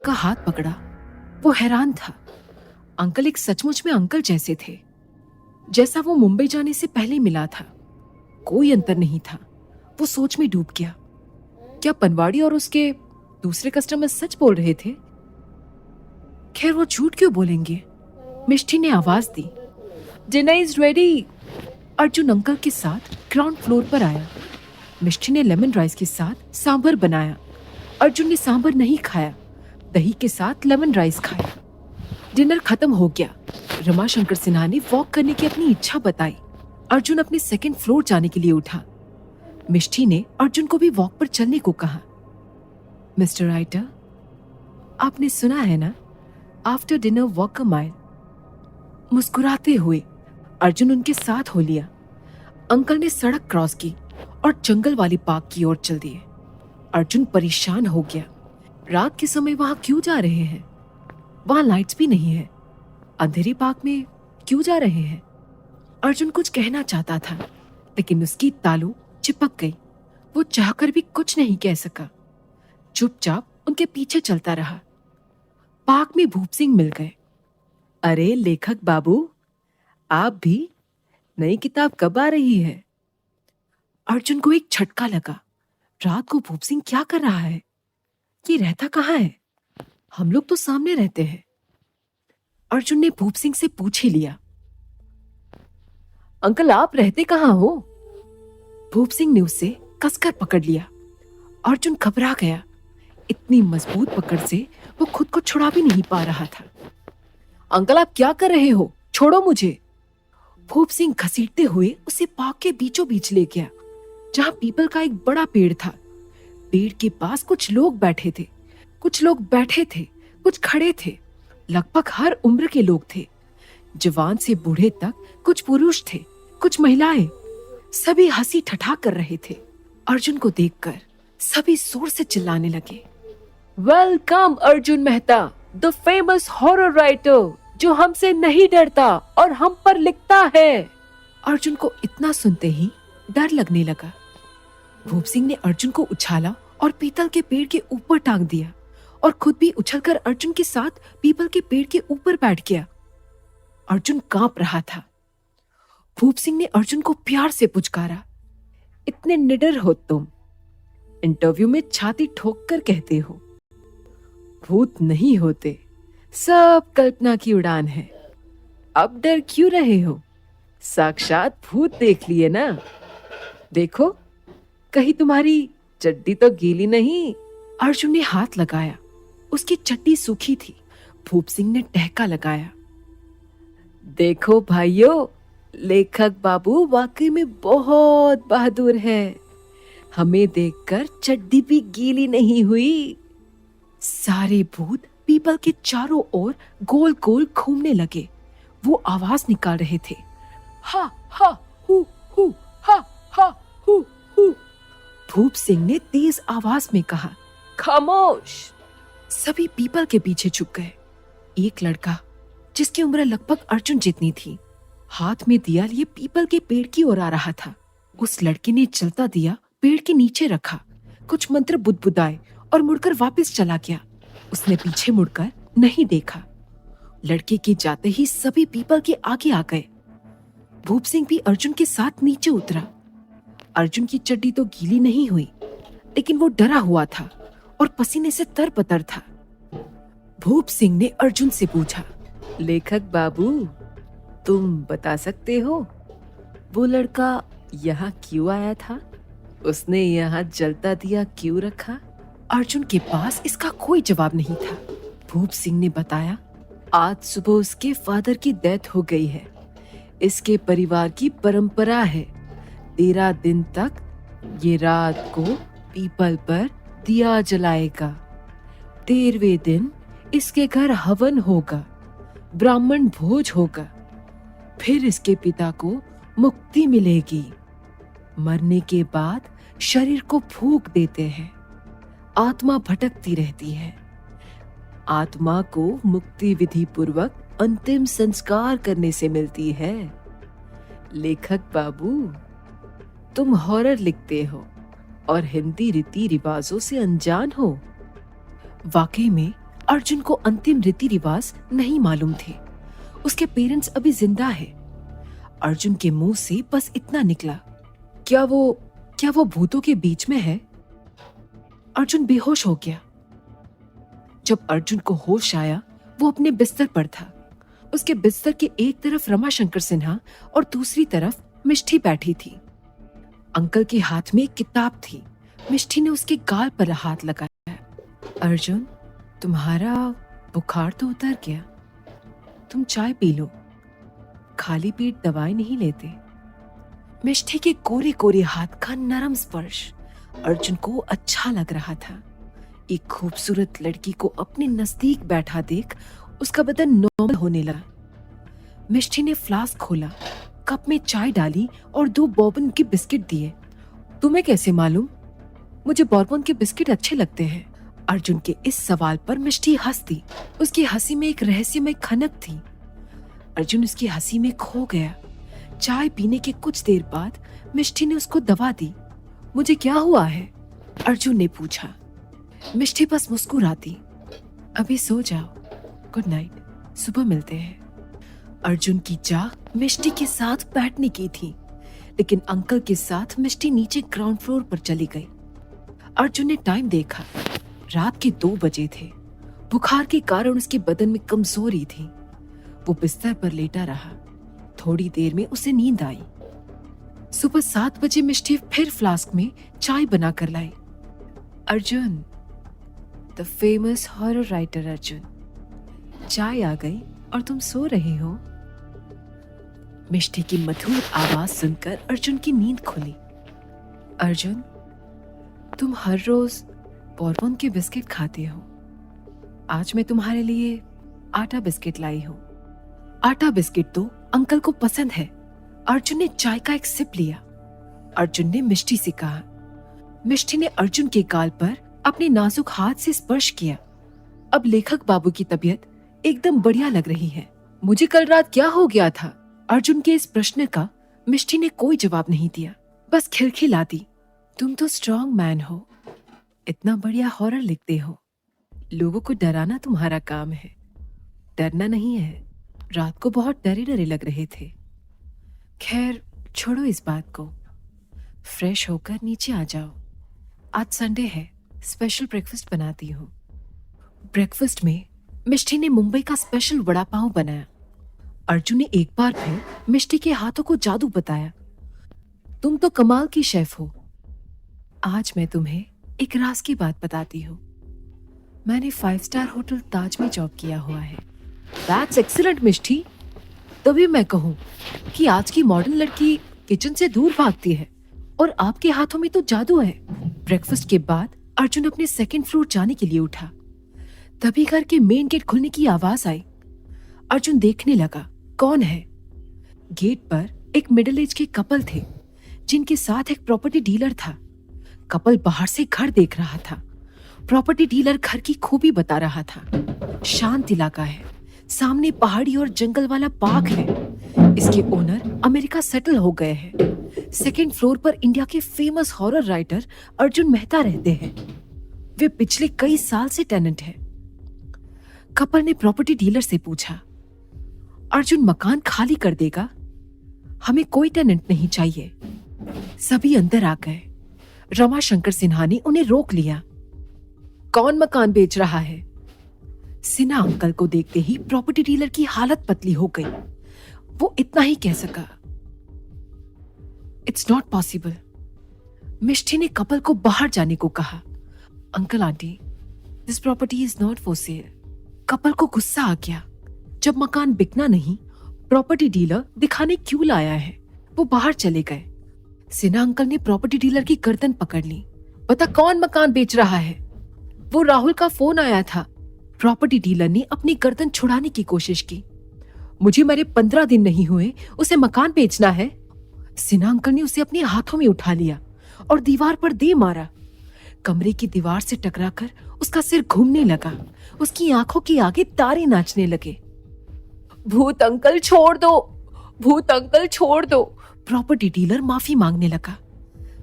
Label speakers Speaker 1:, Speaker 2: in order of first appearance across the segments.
Speaker 1: का हाथ पकड़ा। वो हैरान था। अंकल एक सचमुच में अंकल जैसे थे, जैसा वो मुंबई जाने से पहले मिला था। कोई अंतर नहीं था। वो सोच में डूब गया। क्या पनवाड़ी और उसके दूसरे कस्टमर सच बोल रहे थे? खैर, वो झूठ क्यों बोलेंगे? मिष्टी ने आवाज दी, dinner is ready. Arjun uncle के साथ ग्राउंड फ्लोर पर आया। मिष्टी ने लेमन राइस के साथ सांभर बनाया। अर्जुन ने सांभर नहीं खाया, दही के साथ लेमन राइस खाया। डिनर खत्म हो गया। रमाशंकर सिन्हा ने वॉक करने की अपनी इच्छा बताई। अर्जुन अपने सेकंड फ्लोर जाने के लिए उठा। मिष्टी ने अर्जुन को भी वॉक पर चलने को कहा। मिस्टर राइटर, आपने सुना है ना, आफ्टर डिनर वॉक अ माइल। मुस्कुराते हुए अर्जुन उनके साथ हो लिया। अंकल ने सड़क क्रॉस की और जंगल वाली पार्क की ओर चल दिए। अर्जुन परेशान हो गया। रात के समय वहां क्यों जा रहे हैं? वहां लाइट्स भी नहीं है। अंधेरी पार्क में क्यों जा रहे हैं? अर्जुन कुछ कहना चाहता था, लेकिन उसकी तालू चिपक गई। वो चाहकर भी कुछ नहीं कह सका। चुपचाप उनके पीछे चलता रहा। पार्क में भूप सिंह मिल गए। अरे लेखक बाबू, आप भी? नई किताब कब आ रही है? अर्जुन को एक झटका लगा। रात को भूप सिंह क्या कर रहा है? ये रहता कहाँ है? हम लोग तो सामने रहते हैं। अर्जुन ने भूप सिंह से पूछ ही लिया, अंकल आप रहते कहाँ हो? भूप सिंह ने उसे कसकर पकड़ लिया। अर्जुन घबरा गया। इतनी मजबूत पकड़ से वो खुद को छुड़ा भी नहीं पा रहा था। अंकल आप क्या कर रहे हो? छोड़ो मुझे। भूप सिंह घसीटते हुए उसे पार्क के बीचों बीच ले गया, जहां पीपल का एक बड़ा पेड़ था। पेड़ के पास कुछ लोग बैठे थे, कुछ लोग बैठे थे, कुछ खड़े थे। लगभग हर उम्र के लोग थे, जवान से बूढ़े तक। कुछ पुरुष थे, कुछ महिलाएं। सभी हंसी ठठा कर रहे थे। अर्जुन को देखकर सभी जोर से चिल्लाने लगे, welcome Arjun Mehta, the famous horror writer, जो हमसे नहीं डरता और हम पर लिखता है। अर्जुन को इतना सुनते ही डर लगने लगा। भूप सिंह ने अर्जुन को उछाला और पीतल के पेड़ के ऊपर टांग दिया और खुद भी उछलकर अर्जुन के साथ पीपल के पेड़ के ऊपर बैठ गया। अर्जुन कांप रहा था। भूप सिंह ने अर्जुन को प्यार से पुचकारा, इतने निडर हो तुम, इंटरव्यू में छाती ठोक कर कहते हो। भूत नहीं होते, सब कल्पना की उड़ान है। अब डर क्यों रहे हो? साक्षात भूत देख लिए ना। देखो, कहीं तुम्हारी चड्डी तो गीली नहीं। अर्जुन ने हाथ लगाया। उसकी चड्डी सूखी थी। भूप सिंह ने टहका लगाया, देखो भाइयों, लेखक बाबू वाकई में बहुत बहादुर है। हमें देखकर चड्डी भी गीली नहीं हुई। सारे भूत पीपल के चारों ओर गोल गोल घूमने लगे। वो आवाज निकाल रहे थे, हा हा हु हु, हा हा हु हु। भूप सिंह ने तेज आवाज में कहा, खामोश। सभी पीपल के पीछे छुप गए। एक लड़का, जिसकी उम्र लगभग अर्जुन जितनी थी, हाथ में दिया लिए पीपल के पेड़ की ओर आ रहा था। उस लड़के ने चलता दिया पेड़ के नीचे रखा, कुछ मंत्र बुदबुदाए और मुड़कर वापस चला गया। उसने पीछे मुड़कर नहीं देखा। लड़के के जाते ही सभी पीपल के आगे आ गए। भूप सिंह भी अर्जुन के साथ नीचे उतरा। अर्जुन की चड्डी तो गीली नहीं हुई, लेकिन वो डरा हुआ था और पसीने से तरबतर था। भूप सिंह ने अर्जुन से पूछा, लेखक बाबू, तुम बता सकते हो वो लड़का यहाँ क्यों आया था? उसने यहाँ जलता दिया क्यों रखा? अर्जुन के पास इसका कोई जवाब नहीं था। भूप सिंह ने बताया, आज सुबह उसके फादर की डेथ हो गई है। इसके परिवार की परंपरा है, 13 दिन तक ये रात को पीपल पर दिया जलाएगा। 13वें दिन इसके घर हवन होगा, ब्राह्मण भोज होगा। फिर इसके पिता को मुक्ति मिलेगी। मरने के बाद शरीर को फूंक देते हैं। आत्मा भटकती रहती है। आत्मा को मुक्ति विधि पूर्वक अंतिम संस्कार करने से मिलती है। लेखक बाबू, तुम हॉरर लिखते हो और हिंदी रीति रिवाजों से अनजान हो। वाकई में अर्जुन को अंतिम रीति रिवाज नहीं मालूम थे। उसके पेरेंट्स अभी जिंदा है। अर्जुन के मुंह से बस इतना निकला, क्या वो भूतों के बीच में है? अर्जुन बेहोश हो गया। जब अर्जुन को होश आया, वो अपने बिस्तर पर था। उसके बिस्तर के एक तरफ रमाशंकर सिन्हा और दूसरी तरफ मिष्टी बैठी थी। अंकल के हाथ में एक किताब थी। मिष्टी ने उसके गाल पर हाथ लगाया। अर्जुन, तुम्हारा बुखार तो उतर गया, तुम चाय पी लो, खाली पेट दवाई नहीं लेते। मिष्टी के कोरे कोरे हाथ का नरम स्पर्श अर्जुन को अच्छा लग रहा था। एक खूबसूरत लड़की को अपने नजदीक बैठा देख उसका बदन नॉर्मल होने लगा। मिष्टी ने फ्लास्क खोला, कप में चाय डाली और 2 बॉर्बन के बिस्किट दिए। तुम्हें कैसे मालूम? मुझे बॉर्बन के बिस्किट अच्छे लगते हैं। अर्जुन के इस सवाल पर मिष्टी हंसती। उसकी हंसी में एक रहस्यमय खनक थी। अर्जुन उसकी हंसी में खो गया। चाय पीने के कुछ देर बाद मिष्टी ने उसको दवा दी। मुझे क्या हुआ है? अर्जुन ने पूछा। मिष्टी बस मुस्कुराती। अभी सो जाओ, गुड नाइट, सुबह मिलते हैं। अर्जुन की चाह मिष्टी के साथ बैठने की थी, लेकिन अंकल के साथ मिष्टी नीचे ग्राउंड फ्लोर पर चली गई। अर्जुन ने टाइम देखा, रात के 2 बजे थे। बुखार के कारण उसके बदन में कमजोरी थी। वो बिस्तर पर लेटा रहा। थोड़ी देर में उसे नींद आई। सुबह 7 बजे मिष्टी फिर फ्लास्क में चाय बनाकर लाई। Arjun, the famous horror writer Arjun, चाय आ गई और तुम सो रहे हो। मिष्टी की मधुर आवाज सुनकर अर्जुन की नींद खुली। अर्जुन, तुम हर रोज बॉर्बन के बिस्किट खाते हो। आज मैं तुम्हारे लिए आटा बिस्किट लाई हूं। आटा बिस्किट तो अंकल को पसंद है। अर्जुन ने चाय का एक सिप लिया। अर्जुन ने मिष्टी से कहा। मिष्टी ने अर्जुन के गाल पर अपने नाजुक हाथ से स्पर्श किया। अब लेखक बाबू की तबीयत एकदम बढ़िया लग रही है। मुझे कल रात क्या हो गया था? अर्जुन के इस प्रश्न का मिष्टी ने कोई जवाब नहीं दिया, बस खिलखिला दी। तुम तो स्ट्रॉन्ग मैन हो, इतना बढ़िया हॉरर लिखते हो। लोगों को डराना तुम्हारा काम है, डरना नहीं है। रात को बहुत डरे डरे लग रहे थे। खैर छोड़ो इस बात को, फ्रेश होकर नीचे आ जाओ। आज संडे है, स्पेशल ब्रेकफास्ट बनाती हूँ। ब्रेकफास्ट में मिष्टी ने मुंबई का स्पेशल वड़ा पाव बनाया। अर्जुन ने एक बार फिर मिष्टी के हाथों को जादू बताया। तुम तो कमाल की शेफ हो। आज मैं तुम्हें एक राज की बात बताती हूँ। मैंने 5 स्टार होटल ताज में जॉब किया हुआ है। दैट्स एक्सीलेंट मिष्टी। तभी मैं कहूँ कि आज की मॉडर्न लड़की किचन से दूर भागती है और आपके हाथों में तो जादू है। ब्रेकफास्ट के बाद अर्जुन अपने 2nd फ्लोर जाने के लिए उठा। तभी घर के मेन गेट खुलने की आवाज आई। अर्जुन देखने लगा, कौन है? गेट पर एक मिडिल एज के कपल थे, जिनके साथ एक प्रॉपर्टी डीलर था। कपल बाहर से घर देख रहा था। प्रॉपर्टी डीलर घर की खूबी बता रहा था। शांत इलाका है, सामने पहाड़ी और जंगल वाला पार्क है। इसके ओनर अमेरिका सेटल हो गए हैं। 2nd फ्लोर पर इंडिया के famous horror writer Arjun Mehta रहते हैं। वे पिछले कई साल से टेनेंट हैं। कपल ने प्रॉपर्टी डीलर से पूछा, अर्जुन मकान खाली कर देगा? हमें कोई टेनेंट नहीं चाहिए। सभी अंदर आ गए। रमाशंकर सिन्हा ने उन्हें रोक लिया। कौन मकान बेच रहा है? सिन्हा अंकल को देखते ही प्रॉपर्टी डीलर की हालत पतली हो गई। वो इतना ही कह सका, इट्स नॉट पॉसिबल। मिष्टी ने कपल को बाहर जाने को कहा। Uncle aunty, this property is not for sale. Couple को गुस्सा आ गया। जब मकान बिकना नहीं, प्रॉपर्टी डीलर दिखाने क्यों लाया है? वो बाहर चले गए। सिन्हा अंकल ने प्रॉपर्टी डीलर की गर्दन पकड़ ली। बता, कौन मकान बेच रहा है? वो राहुल का फोन आया था। प्रॉपर्टी डीलर ने अपनी गर्दन छुड़ाने की कोशिश की। मुझे मेरे 15 दिन नहीं हुए, उसे मकान बेचना है? सिन्हा अंकल ने उसे अपने हाथों में उठा लिया और दीवार पर दे मारा। कमरे की दीवार से टकराकर उसका सिर घूमने लगा। उसकी आंखों के आगे तारे नाचने लगे। भूत अंकल छोड़ दो, भूत अंकल छोड़ दो। प्रॉपर्टी डीलर माफी मांगने लगा।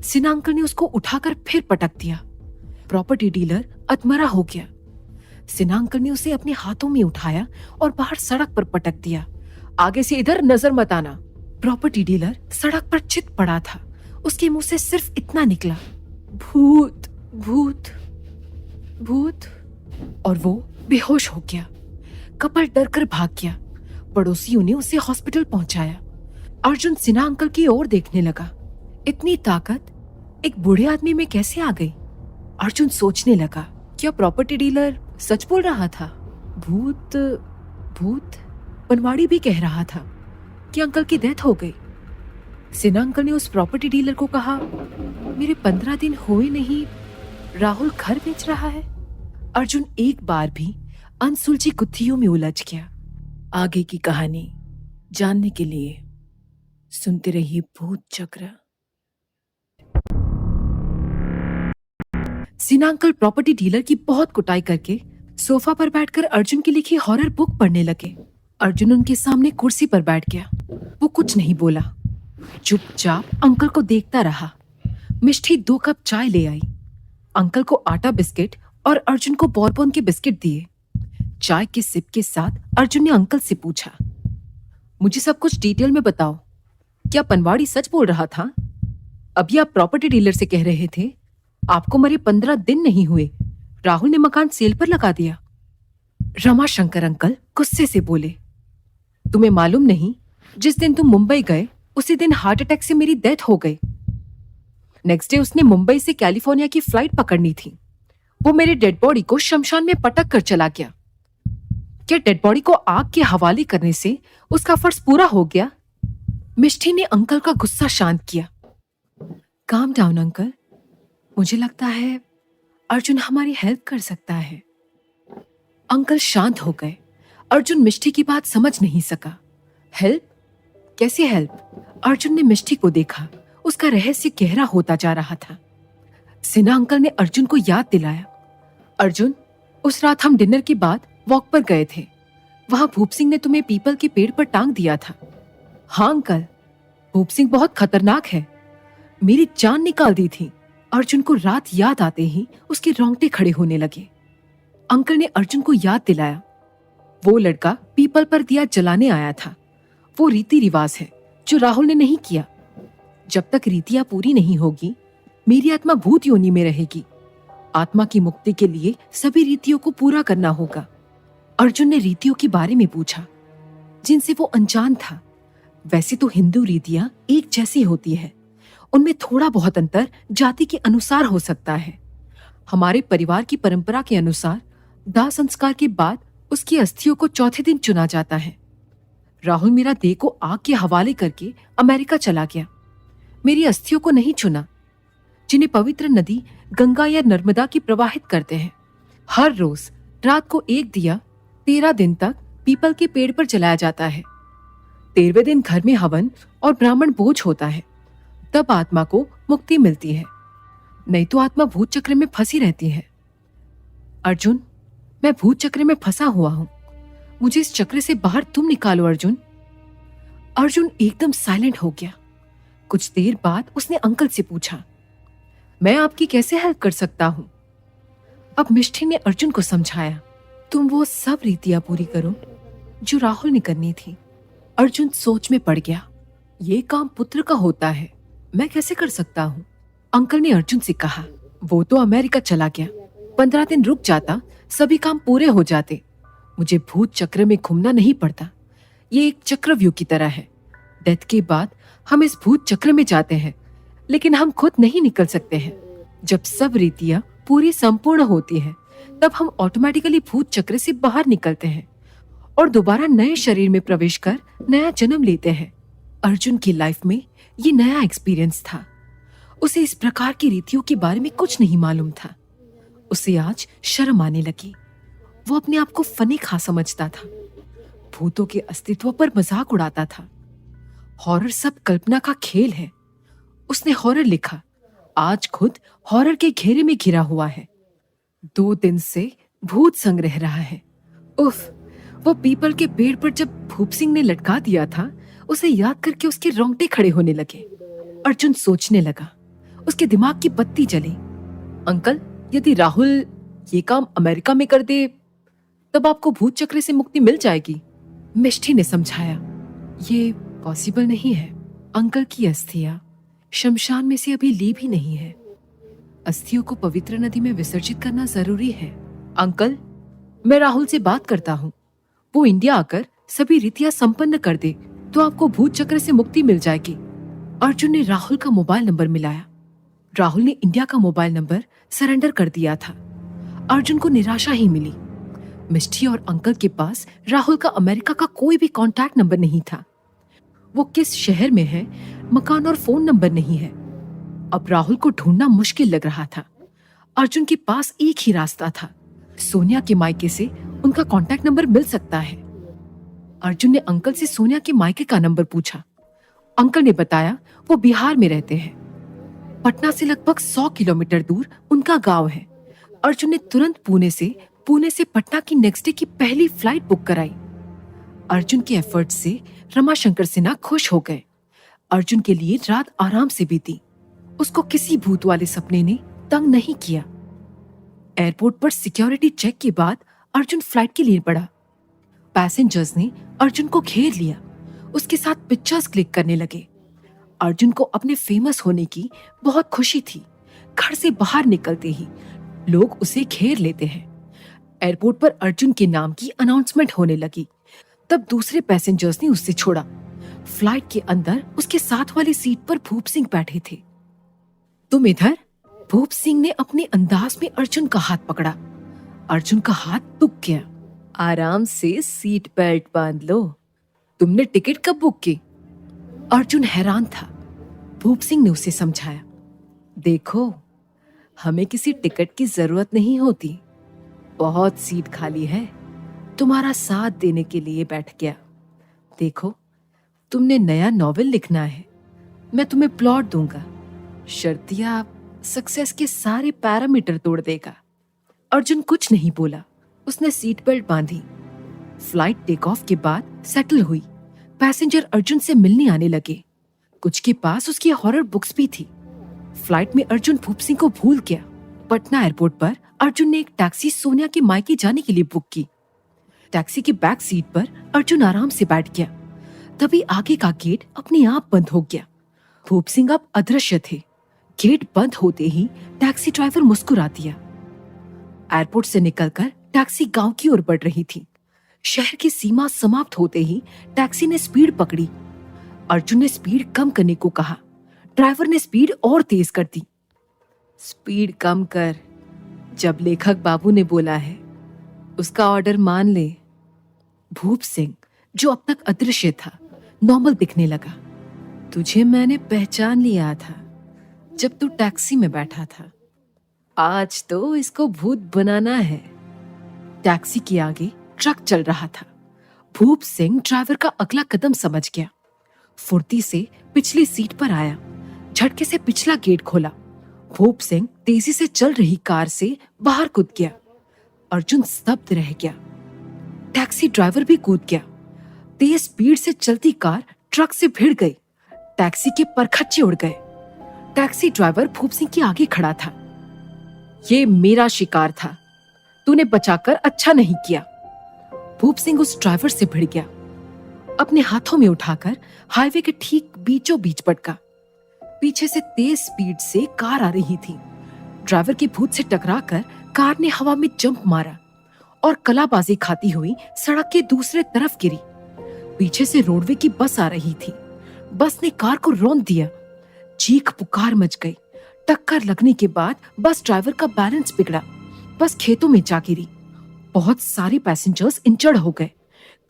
Speaker 1: सिन्हा अंकल ने उसको उठाकर फिर पटक दिया। प्रॉपर्टी डीलर अधमरा हो गया। सिन्हा अंकल ने उसे अपने हाथों में उठाया और बाहर सड़क पर पटक दिया। आगे से इधर नजर मत आना। प्रॉपर्टी डीलर सड़क पर चित पड़ा था। उसके मुंह से सिर्फ इतना निकला, भूत भूत भूत, और वो बेहोश हो गया। कपल डरकर भाग गया। पड़ोसियों ने उसे हॉस्पिटल पहुंचाया। अर्जुन सिन्हा अंकल की ओर देखने लगा। इतनी ताकत एक बूढ़े आदमी में कैसे आ गई? अर्जुन सोचने लगा, क्या प्रॉपर्टी डीलर सच बोल रहा था? भूत भूत पनवाड़ी भी कह रहा था कि अंकल की डेथ हो गई। सिन्हा अंकल ने उस प्रॉपर्टी डीलर को कहा, मेरे 15 दिन हुए नहीं, राहुल घर बेच रहा है। अर्जुन एक बार भी अनसुलझी गुत्थियों में उलझ गया। आगे की कहानी जानने के लिए सुनते रहिए भूत चक्र। सिन्हा अंकल प्रॉपर्टी डीलर की बहुत कुटाई करके सोफा पर बैठकर अर्जुन की लिखी हॉरर बुक पढ़ने लगे। अर्जुन उनके सामने कुर्सी पर बैठ गया। वो कुछ नहीं बोला, चुपचाप अंकल को देखता रहा। मिष्टी 2 कप चाय ले आई। अंकल को आटा बिस्किट और अर्जुन को बॉर्बन के बिस्किट दिए। चाय के सिप के साथ अर्जुन ने अंकल से पूछा, मुझे सब कुछ डिटेल में बताओ, क्या पनवाड़ी सच बोल रहा था? अभी आप प्रॉपर्टी डीलर से कह रहे थे आपको मरे 15 दिन नहीं हुए, राहुल ने मकान सेल पर लगा दिया। रमाशंकर अंकल गुस्से से बोले, तुम्हें मालूम नहीं, जिस दिन तुम मुंबई गए उसी दिन हार्ट अटैक से मेरी डेथ हो गई। नेक्स्ट डे उसने मुंबई से कैलिफोर्निया की फ्लाइट पकड़नी थी। वो मेरे डेड बॉडी को शमशान में पटक कर चला गया। क्या डेड बॉडी को आग के हवाले करने से उसका फर्ज पूरा हो गया? मिष्टी ने अंकल का गुस्सा शांत किया। काम डाउन अंकल, मुझे लगता है अर्जुन हमारी हेल्प कर सकता है। अंकल शांत हो गए। अर्जुन मिष्टी की बात समझ नहीं सका। हेल्प? कैसी हेल्प? अर्जुन ने मिष्टी को देखा। उसका रहस्य गहरा होता जा रहा था। सिन्हा अंकल ने अर्जुन को याद दिलाया, अर्जुन, उस रात हम डिनर के बाद वॉक पर गए थे। वहां भूप सिंह ने तुम्हें पीपल के पेड़ पर टांग दिया था। हाँ अंकल, भूप सिंह बहुत खतरनाक है, मेरी जान निकाल दी थी। अर्जुन को रात याद आते ही उसके रोंगटे खड़े होने लगे। अंकल ने अर्जुन को याद दिलाया, वो लड़का पीपल पर दिया जलाने आया था। वो रीति रिवाज है जो राहुल ने नहीं किया। जब तक रीतियां पूरी नहीं होगी, मेरी आत्मा भूत योनि में रहेगी। आत्मा की मुक्ति के लिए सभी रीतियों को पूरा करना होगा। अर्जुन ने रीतियों के बारे में पूछा जिनसे वो अनजान था। वैसे तो हिंदू रीतियां एक जैसी होती है, उनमें थोड़ा बहुत अंतर जाति के अनुसार हो सकता है। हमारे परिवार की परंपरा के अनुसार दाह संस्कार के बाद उसकी अस्थियों को चौथे दिन चुना जाता है। राहुल मेरा देह को आग के हवाले करके अमेरिका चला गया। मेरी अस्थियों को नहीं चुना, जिन्हें पवित्र नदी गंगा या नर्मदा की प्रवाहित करते हैं। हर रोज रात को एक दिया 13 दिन तक पीपल के पेड़ पर जलाया जाता है। 13वें दिन घर में हवन और ब्राह्मण भोज होता है। तब आत्मा को मुक्ति मिलती है, नहीं तो आत्मा भूत चक्र में फंसी रहती है। अर्जुन, मैं भूत चक्र में फंसा हुआ हूं, मुझे इस चक्र से बाहर तुम निकालो अर्जुन। अर्जुन एकदम साइलेंट हो गया। कुछ देर बाद उसने अंकल से पूछा, मैं आपकी कैसे हेल्प कर सकता हूं? अब मिष्टी ने अर्जुन को समझाया, तुम वो सब रीतियां पूरी करो जो राहुल ने करनी थी। अर्जुन सोच में पड़ गया, ये काम पुत्र का होता है, मैं कैसे कर सकता हूँ? अंकल ने अर्जुन से कहा, वो तो अमेरिका चला गया, 15 दिन रुक जाता, सभी काम पूरे हो जाते। मुझे भूत चक्र में घूमना नहीं पड़ता। ये एक चक्रव्यूह की तरह है। डेथ के बाद हम इस भूत चक्र में जाते हैं, लेकिन हम खुद नहीं निकल सकते हैं। जब सब रीतियां पूरी संपूर्ण होती हैं, तब हम ऑटोमेटिकली भूत चक्र से बाहर निकलते हैं और दोबारा नए शरीर में प्रवेश कर नया जन्म लेते हैं। अर्जुन की लाइफ में ये नया एक्सपीरियंस था। उसे इस प्रकार की रीतियों के बारे में कुछ नहीं मालूम था। उसे आज शर्म आने लगी। वो अपने आप को फनी खा समझता था, भूतों के अस्तित्व पर मजाक उड़ाता था। हॉरर सब कल्पना का खेल है। उसने हॉरर लिखा, आज खुद हॉरर के घेरे में घिरा हुआ है। 2 दिन से भूत संग रह रहा है। उफ, वो पीपल के पेड़ पर जब भूप सिंह ने लटका दिया था, उसे याद करके उसके रोंगटे खड़े होने लगे। अर्जुन सोचने लगा। उसके दिमाग की बत्ती जली। अंकल, यदि राहुल ये काम अमेरिका में कर दे तब आपको भूत चक्र से मुक्ति मिल जाएगी। मिष्टी ने समझाया, ये पॉसिबल नहीं है। अंकल की अस्थियां शमशान में से अभी ली भी नहीं है। अस्थियों को पवित्र नदी में विसर्जित करना जरूरी है। अंकल, मैं राहुल से बात करता हूँ। वो इंडिया आकर सभी रीतियां संपन्न कर दे तो आपको भूत चक्र से मुक्ति मिल जाएगी। अर्जुन ने राहुल का मोबाइल नंबर मिलाया। राहुल ने इंडिया का मोबाइल नंबर सरेंडर कर दिया था। अर्जुन को निराशा ही मिली। मिष्टी और अंकल के पास राहुल का अमेरिका का कोई भी कांटेक्ट नंबर नहीं था। वो किस शहर में है, मकान और फोन नंबर नहीं है। अब राहुल को ढूंढना मुश्किल लग रहा था। अर्जुन के पास एक ही रास्ता था, सोनिया के मायके से उनका कांटेक्ट नंबर मिल सकता है। अर्जुन ने अंकल से सोनिया के मायके का नंबर पूछा। अंकल ने बताया वो बिहार में रहते हैं। पटना से लगभग 100 किलोमीटर दूर उनका गांव है। अर्जुन ने तुरंत पुणे से पटना की नेक्स्ट डे की पहली फ्लाइट बुक कराई। अर्जुन के एफर्ट से रमाशंकर सिन्हा खुश हो गए। अर्जुन के लिए रात आराम से बीती। उसको किसी भूत वाले सपने ने तंग नहीं किया। एयरपोर्ट पर सिक्योरिटी चेक के बाद अर्जुन फ्लाइट के लिए बढ़ा। पैसेंजर्स ने अर्जुन को घेर लिया। उसके साथ पिक्चर्स क्लिक करने लगे। अर्जुन को अपने फेमस होने की बहुत खुशी थी। घर से बाहर निकलते ही लोग उसे घेर लेते हैं। एयरपोर्ट पर अर्जुन के नाम की अनाउंसमेंट होने लगी। तब दूसरे पैसेंजर्स ने उससे छोड़ा। फ्लाइट के अंदर उसके साथ वाली सीट पर भूप सिंह बैठे थे। तुम इधर? भूप सिंह ने अपने अंदाज में अर्जुन का हाथ पकड़ा। अर्जुन का हाथ दुख गया। आराम से सीट बेल्ट बांध लो। तुमने टिकट कब बुक की? अर्जुन हैरान था। भूप सिंह ने उसे समझाया, देखो, हमें किसी टिकट की जरूरत नहीं होती। बहुत सीट खाली है। तुम्हारा साथ देने के लिए बैठ गया। देखो, तुमने नया नॉवेल लिखना है। मैं तुम्हें प्लॉट दूंगा। शर्तिया सक्सेस के सारे पैरामीटर तोड़ देगा। अर्जुन कुछ नहीं बोला। उसने सीट बेल्ट बांधी। फ्लाइट टेक ऑफ के बाद सेटल हुई। पैसेंजर अर्जुन से मिलने आने लगे। कुछ के पास उसकी हॉरर बुक्स भी थी। फ्लाइट में अर्जुन भूप सिंह को भूल गया। पटना एयरपोर्ट पर अर्जुन ने एक टैक्सी सोनिया के मायके जाने के लिए बुक की। टैक्सी की बैक सीट पर अर्जुन आराम से बैठ गया। तभी आगे का गेट अपने आप बंद हो गया। भूप सिंह अब अदृश्य थे। गेट बंद होते ही टैक्सी ड्राइवर मुस्कुरा दिया। एयरपोर्ट से निकलकर टैक्सी गांव की ओर बढ़ रही थी। शहर की सीमा समाप्त होते ही टैक्सी ने स्पीड पकड़ी। अर्जुन ने स्पीड कम करने को कहा। ड्राइवर ने स्पीड और तेज कर दी। स्पीड कम कर, जब लेखक बाबू ने बोला है, उसका ऑर्डर मान ले। भूप सिंह, जो अब तक अदृश्य था, नॉर्मल दिखने लगा। तुझे मैंने पहचान लिया था जब तू टैक्सी में बैठा था। आज तो इसको भूत बनाना है। टैक्सी के आगे ट्रक चल रहा था। भूप सिंह ड्राइवर का अगला कदम समझ गया। फुर्ती से पिछली सीट पर आया। झटके से पिछला गेट खोला। भूप सिंह तेजी से चल रही कार से बाहर कूद गया। अर्जुन स्तब्ध रह गया। टैक्सी ड्राइवर भी कूद गया। तेज स्पीड से चलती कार ट्रक से भिड़ गई। टैक्सी के परखच्चे उड़ गए। टैक्सी ड्राइवर भूप सिंह के आगे खड़ा था। ये मेरा शिकार था, तूने बचाकर अच्छा नहीं किया। भूप सिंह उस ड्राइवर से भिड़ गया। अपने हाथों में उठाकर हाईवे के ठीक बीचों बीच पटका। पीछे से तेज स्पीड से कार आ रही थी। ड्राइवर की भूत से टकराकर कार ने हवा में जंप मारा और कलाबाजी खाती हुई सड़क के दूसरे तरफ गिरी। पीछे से रोडवे की बस आ रही थी। बस ने कार को रौंद दिया। चीख पुकार मच गई। टक्कर लगने के बाद बस ड्राइवर का बैलेंस बिगड़ा। बस खेतों में जा गिरी। बहुत सारे पैसेंजर्स इंजर्ड हो गए।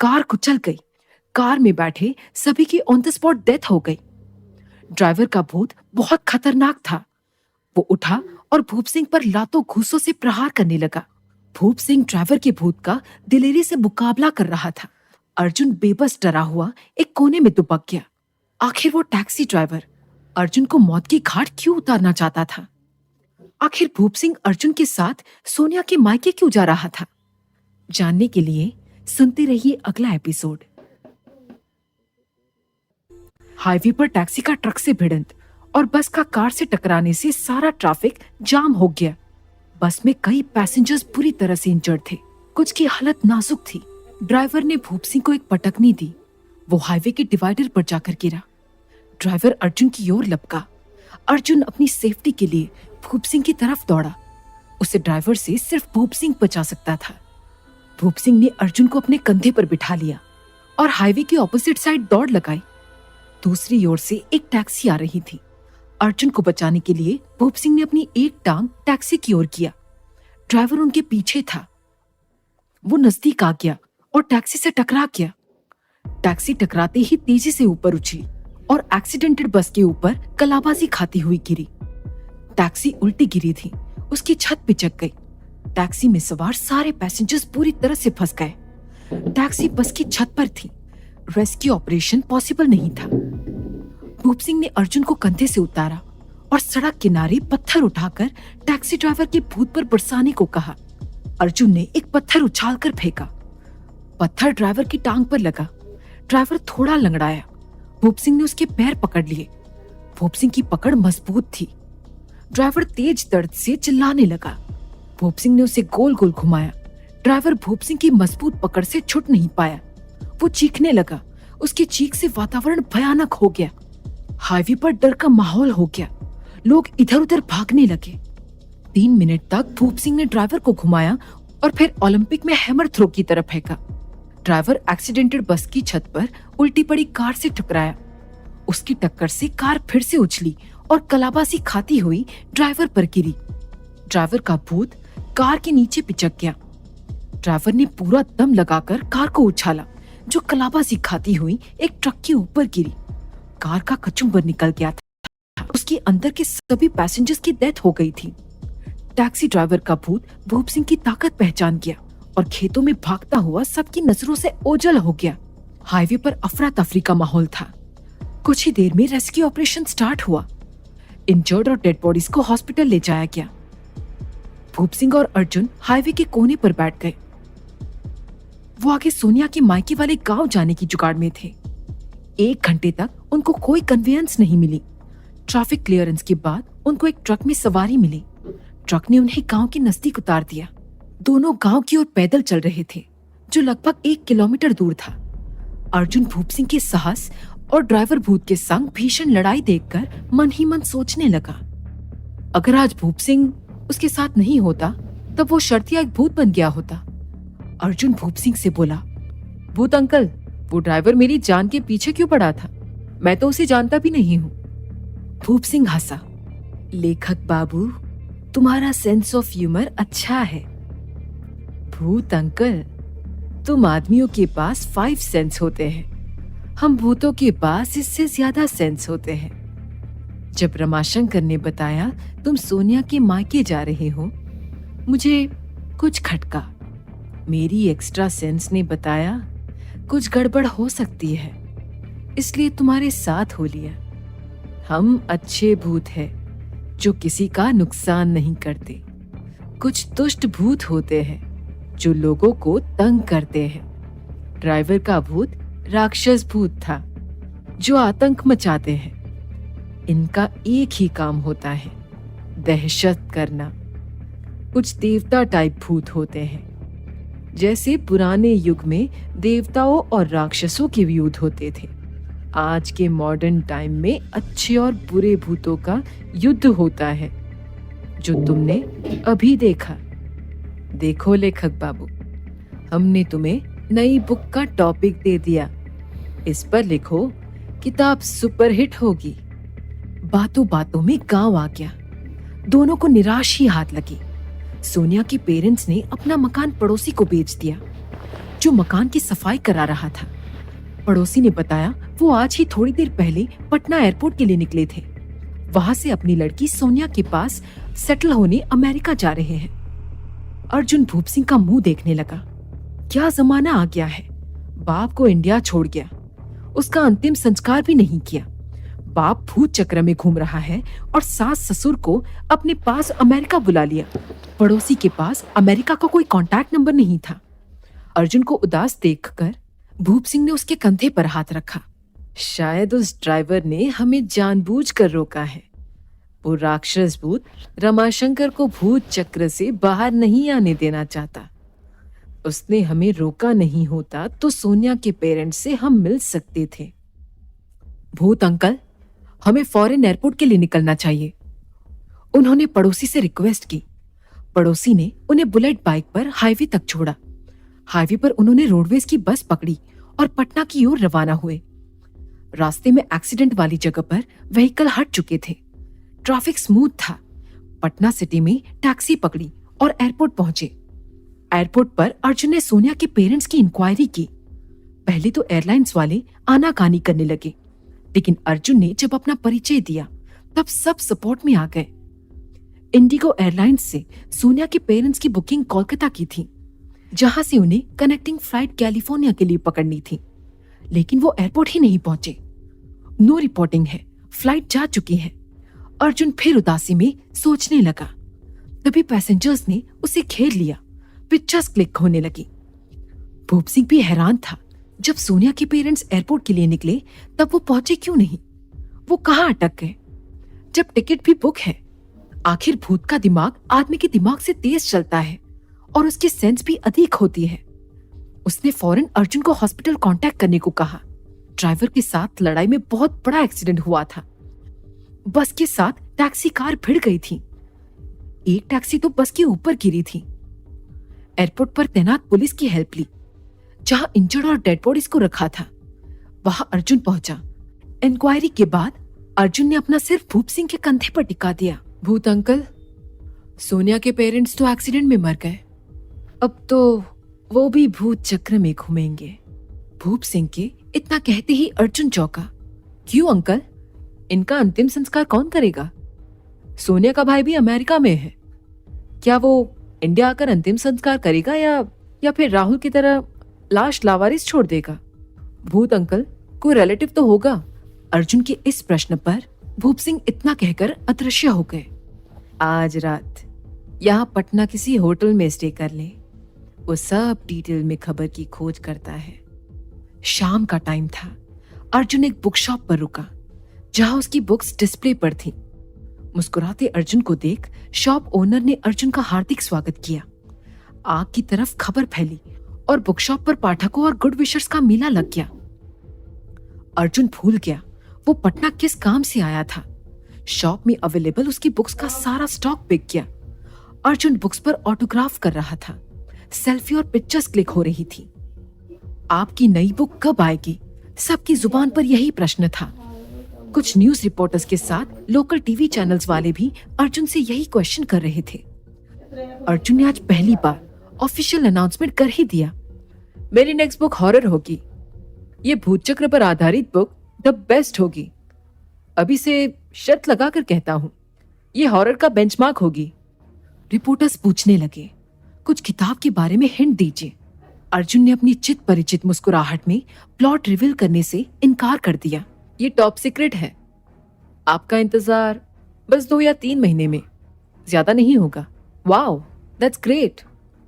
Speaker 1: कार कुचल गई। कार में बैठे सभी की ऑन द स्पॉट डेथ हो गई। ड्राइवर का भूत बहुत खतरनाक था। वो उठा और भूप सिंह पर लातों घूसों से प्रहार करने लगा। भूप सिंह ड्राइवर के भूत का दिलेरी से मुकाबला कर रहा था। अर्जुन बेबस डरा हुआ एक कोने में दुबक गया। आखिर वो टैक्सी ड्राइवर अर्जुन को मौत की घाट क्यों उतारना चाहता था? आखिर भूप सिंह अर्जुन के साथ सोनिया के मायके क्यों जा रहा था? जानने के लिए सुनते रहिए अगला एपिसोड। हाईवे पर टैक्सी का ट्रक से भिड़ंत और बस का कार से टकराने से सारा ट्रैफिक जाम हो गया। बस में कई पैसेंजर्स बुरी तरह से इंजर्ड थे। कुछ की हालत नाजुक थी। ड्राइवर ने भूप सिंह को एक पटकनी दी। वो हाईवे के डिवाइडर पर जाकर गिरा। ड्राइवर अर्जुन की ओर लपका। अर्जुन अपनी सेफ्टी के लिए भूप सिंह की तरफ दौड़ा। उसे ड्राइवर से सिर्फ भूप सिंह बचा सकता था। भूप सिंह ने अर्जुन को अपने कंधे पर बिठा लिया और हाईवे की ऑपोजिट साइड दौड़ लगाई। दूसरी ओर से एक टैक्सी आ रही थी। अर्जुन को बचाने के लिए भूप सिंह ने अपनी एक टांग टैक्सी की ओर किया। ड्राइवर उनके पीछे था। वो नजदीक आ गया और टैक्सी से टकरा गया। टैक्सी टकराते ही तेजी से ऊपर उछली और एक्सीडेंटेड बस के ऊपर कलाबाजी खाती हुई गिरी। टैक्सी उल्टी गिरी थी। उसकी छत पिचक गई। टैक्सी में सवार सारे पैसेंजर्स पूरी तरह से फंस गए। टैक्सी बस की छत पर थी। रेस्क्यू ऑपरेशन पॉसिबल नहीं था। भूप सिंह ने अर्जुन को कंधे से उतारा और सड़क किनारे पत्थर उठाकर टैक्सी ड्राइवर के भूत पर बरसाने को कहा। अर्जुन ने एक पत्थर उछालकर फेंका। पत्थर ड्राइवर की टांग पर लगा। ड्राइवर थोड़ा लंगड़ाया। भूप सिंह ने उसके पैर पकड़ लिए। भूप सिंह की पकड़ मजबूत थी। ड्राइवर तेज दर्द से चिल्लाने लगा। भूप सिंह ने उसे गोल गोल घुमाया। ड्राइवर भूप सिंह की मजबूत पकड़ से छूट नहीं पाया। वो चीखने लगा। उसकी चीख से वातावरण भयानक हो गया। हाईवे पर डर का माहौल हो गया। लोग इधर उधर भागने लगे। 3 मिनट तक भूप सिंह ने ड्राइवर को घुमाया और फिर ओलंपिक में हैमर थ्रो की तरफ फेंका। ड्राइवर एक्सीडेंटेड बस की छत पर उल्टी पड़ी कार से टकराया। उसकी टक्कर से कार फिर से उछली और कलाबाजी खाती हुई ड्राइवर पर गिरी। ड्राइवर का भूत कार के नीचे पिचक गया। ड्राइवर ने पूरा दम लगाकर कार को उछाला, जो कलाबाजी खाती हुई एक ट्रक के ऊपर गिरी। कार का कचुम्बर निकल गया था। उसके अंदर के सभी पैसेंजर्स की डेथ हो गई थी। टैक्सी ड्राइवर का भूत भूप सिंह की ताकत पहचान गया और खेतों में भागता हुआ सबकी नजरों से ओझल हो गया। हाईवे पर अफरा तफरी का माहौल था। कुछ ही देर में रेस्क्यू ऑपरेशन स्टार्ट हुआ। इंजर्ड और डेड बॉडीज को हॉस्पिटल ले जाया गया। भूप सिंह और अर्जुन हाईवे के कोने पर बैठ गए। वो आगे सोनिया के मायके वाले गांव जाने की जुगाड़ में थे। 1 घंटे तक उनको कोई कन्वेंस नहीं मिली। ट्रैफिक क्लियरेंस के बाद उनको एक ट्रक में सवारी मिली। ट्रक ने उन्हें गांव के नजदीक उतार दिया। दोनों गांव की ओर पैदल चल रहे थे, जो लगभग 1 किलोमीटर दूर था। अर्जुन भूप सिंह के साहस और ड्राइवर भूत के संग भीषण लड़ाई देखकर मन ही मन सोचने लगा, अगर आज भूप सिंह उसके साथ नहीं होता तब वो शर्तिया एक भूत बन गया होता। अर्जुन भूप सिंह से बोला, भूत अंकल, वो ड्राइवर मेरी जान के पीछे क्यों पड़ा था? मैं तो उसे जानता भी नहीं हूँ। भूप सिंह हंसा, लेखक बाबू, तुम्हारा सेंस ऑफ ह्यूमर अच्छा है। भूत अंकल, तुम आदमियों के पास 5 सेंस होते हैं, हम भूतों के पास इससे ज्यादा सेंस होते हैं। जब रमाशंकर ने बताया तुम सोनिया के मायके जा रहे हो, मुझे कुछ खटका। मेरी एक्स्ट्रा सेंस ने बताया कुछ गड़बड़ हो सकती है, इसलिए तुम्हारे साथ हो लिया। हम अच्छे भूत हैं जो किसी का नुकसान नहीं करते। कुछ दुष्ट भूत होते हैं जो लोगों को तंग करते हैं। ड्राइवर का भूत राक्षस भूत था जो आतंक मचाते हैं। इनका एक ही काम होता है, दहशत करना। कुछ देवता टाइप भूत होते हैं, जैसे पुराने युग में देवताओं और राक्षसों के युद्ध होते थे। आज के मॉडर्न टाइम में अच्छे और बुरे भूतों का युद्ध होता है, जो तुमने अभी देखा। देखो लेखक बाबू, हमने तुम्हें नई बुक का टॉपिक दे दिया। इस पर लिखो, किताब सुपरहिट होगी। बातों बातों में गांव आ गया। दोनों को निराश ही हाथ लगी। सोनिया के पेरेंट्स ने अपना मकान पड़ोसी को बेच दिया, जो मकान की सफाई करा रहा था। पड़ोसी ने बताया वो आज ही थोड़ी देर पहले पटना एयरपोर्ट के लिए निकले थे। वहां से अपनी लड़की सोनिया के पास सेटल होने अमेरिका जा रहे हैं। अर्जुन भूप सिंह का मुंह देखने लगा। क्या जमाना आ गया है। बाप को इंडिया छोड़ गया, उसका अंतिम संस्कार भी नहीं किया। बाप भूत चक्र में घूम रहा है और सास ससुर को अपने पास अमेरिका बुला लिया। पड़ोसी के पास अमेरिका का कोई कांटेक्ट नंबर नहीं था। अर्जुन को उदास देखकर भूप सिंह ने उसके कंधे पर हाथ रखा। शायद उस ड्राइवर ने हमें जानबूझकर रोका है। वो राक्षस भूत रमाशंकर को भूत चक्र से बाहर नहीं आने देना चाहता। उसने हमें रोका नहीं होता तो सोनिया के पेरेंट्स से हम मिल सकते थे। भूत अंकल, हमें फॉरेन एयरपोर्ट के लिए निकलना चाहिए। उन्होंने पड़ोसी से रिक्वेस्ट की। पड़ोसी ने उन्हें बुलेट बाइक पर हाईवे तक छोड़ा। हाईवे पर उन्होंने रोडवेज की बस पकड़ी और पटना की ओर रवाना हुए। रास्ते में एक्सीडेंट वाली जगह पर व्हीकल हट चुके थे। ट्रैफिक स्मूथ था। पटना सिटी में टैक्सी पकड़ी और एयरपोर्ट पहुंचे। एयरपोर्ट पर अर्जुन ने सोनिया के पेरेंट्स की इंक्वायरी की। पहले तो एयरलाइंस वाले आनाकानी करने लगे, लेकिन अर्जुन ने जब अपना परिचय दिया तब सब सपोर्ट में आ गए। इंडिगो एयरलाइंस से सोनिया के पेरेंट्स की बुकिंग कोलकाता की थी, जहां से उन्हें कनेक्टिंग फ्लाइट कैलिफोर्निया के लिए पकड़नी थी, लेकिन वो एयरपोर्ट ही नहीं पहुंचे। नो रिपोर्टिंग है, फ्लाइट जा चुकी है। अर्जुन फिर उदासी में सोचने लगा। तभी पैसेंजर्स ने उसे घेर लिया। पिक्चर्स क्लिक होने लगी। भूप सिंह भी हैरान था। जब सोनिया के पेरेंट्स एयरपोर्ट के लिए निकले तब वो पहुंचे क्यों नहीं? वो कहाँ अटक गए? जब टिकट भी बुक है। आखिर भूत का दिमाग आदमी के दिमाग से तेज चलता है और उसकी सेंस भी अधिक होती है। उसने फौरन अर्जुन को हॉस्पिटल कांटेक्ट करने को कहा। ड्राइवर के साथ लड़ाई में बहुत बड़ा एक्सीडेंट हुआ था। बस के साथ टैक्सी कार भिड़ गई थी। एक टैक्सी तो बस के ऊपर गिरी थी। एयरपोर्ट पर तैनात पुलिस की हेल्प ली। जहां इंजर्ड और डेड बॉडीज को रखा था वहां अर्जुन पहुंचा। इंक्वायरी के बाद अर्जुन ने अपना सिर भूप सिंह के कंधे पर टिका दिया। भूत अंकल, सोनिया के पेरेंट्स तो एक्सीडेंट में मर गए। अब तो वो भी भूत चक्र में घूमेंगे। भूप सिंह के इतना कहते ही अर्जुन चौंका। क्यों अंकल? इनका अंतिम संस्कार कौन करेगा? सोनिया का भाई भी अमेरिका में है। क्या वो इंडिया आकर अंतिम संस्कार करेगा या फिर राहुल की तरह लाश लावारिस छोड़ देगा? भूत अंकल, कोई रिलेटिव तो होगा। अर्जुन के इस प्रश्न पर भूप सिंह इतना कहकर अदृश्य हो गए। आज रात यहाँ पटना किसी होटल में स्टे कर ले। वो सब डिटेल में खबर की खोज करता है। शाम का टाइम था। अर्जुन एक बुक शॉप पर रुका जहां उसकी बुक्स डिस्प्ले पर थी। मुस्कुराते अर्जुन को देख शॉप ओनर ने अर्जुन का हार्दिक स्वागत किया। आग की तरफ खबर फैली और बुक शॉप पर पाठकों और गुड विशर्स का मेला लग गया। अर्जुन भूल गया वो पटना किस काम से आया था। शॉप में अवेलेबल उसकी बुक्स का सारा स्टॉक बिक गया। अर्जुन बुक्स पर ऑटोग्राफ कर रहा था। सेल्फी और पिक्चर्स क्लिक हो रही थी। आपकी नई बुक कब आएगी? सबकी जुबान पर यही प्रश्न था। कुछ न्यूज रिपोर्टर्स के साथ लोकल टीवी चैनल्स वाले भी अर्जुन से यही क्वेश्चन कर रहे थे। अर्जुन ने आज पहली बार ऑफिशियल अनाउंसमेंट कर ही दिया। मेरी नेक्स्ट बुक हॉरर होगी। ये भूत चक्र पर आधारित बुक द बेस्ट होगी। अभी से शर्त लगाकर कहता हूँ, ये हॉरर का बेंचमार्क होगी। रिपोर्टर्स पूछने लगे, कुछ किताब के बारे में हिंट दीजिए। अर्जुन ने अपनी चित परिचित मुस्कुराहट में प्लॉट रिवील करने से इनकार कर दिया। ये टॉप सीक्रेट है। आपका इंतजार बस 2 या 3 महीने में, ज्यादा नहीं होगा। Wow, that's great.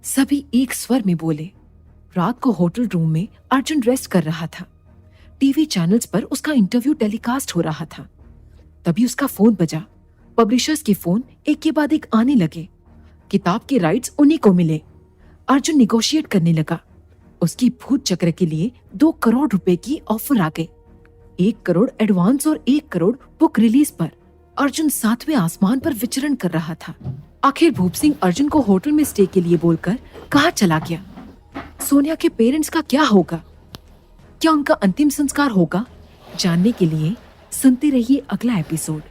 Speaker 1: सभी एक स्वर में बोले। रात को होटल रूम में अर्जुन रेस्ट कर रहा था। टीवी चैनल्स पर उसका इंटरव्यू टेलीकास्ट हो रहा था। तभी उसका फोन बजा। पब्लिशर्स के फोन एक के बाद एक आने लगे। किताब के राइट्स उन्हीं को मिले। अर्जुन निगोशिएट करने लगा। उसकी भूत चक्र के लिए 2 करोड़ रुपए की ऑफर आ गई। 1 करोड़ एडवांस और 1 करोड़ बुक रिलीज पर। अर्जुन 7वें आसमान पर विचरण कर रहा था। आखिर भूप सिंह अर्जुन को होटल में स्टे के लिए बोलकर कहाँ चला गया? सोनिया के पेरेंट्स का क्या होगा? क्या उनका अंतिम संस्कार होगा? जानने के लिए सुनते रहिए अगला एपिसोड।